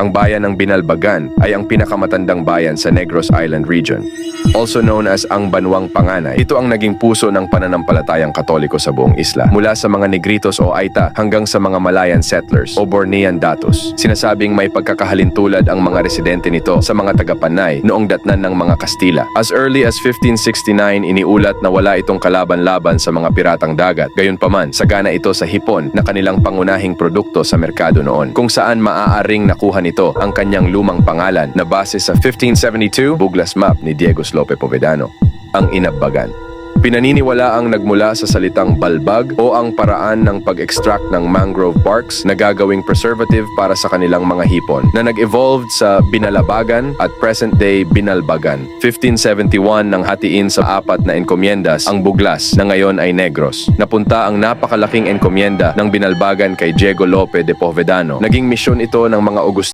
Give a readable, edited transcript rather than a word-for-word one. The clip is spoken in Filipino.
Ang bayan ng Binalbagan ay ang pinakamatandang bayan sa Negros Island region. Also known as ang Banwang Panganay, ito ang naging puso ng pananampalatayang Katoliko sa buong isla. Mula sa mga Negritos o Aita hanggang sa mga Malayan settlers o Bornean Datos. Sinasabing may pagkakahalintulad ang mga residente nito sa mga taga-Panay noong datnan ng mga Kastila. As early as 1569, iniulat na wala itong kalaban-laban sa mga piratang dagat. Gayunpaman, sagana ito sa hipon na kanilang pangunahing produkto sa merkado noon, kung saan maaaring nakuha nito ang kanyang lumang pangalan na base sa 1572 Buglas Map ni Diego Lope Povedano, ang Inabbagan. Pinaniniwala ang nagmula sa salitang balbag o ang paraan ng pag-extract ng mangrove barks na gagawing preservative para sa kanilang mga hipon na nag-evolved sa Binalabagan at present-day Binalbagan. 1571 nang hatiin sa 4 na enkomyendas ang Buglas na ngayon ay Negros. Napunta ang napakalaking enkomyenda ng Binalbagan kay Diego Lope de Povedano. Naging misyon ito ng mga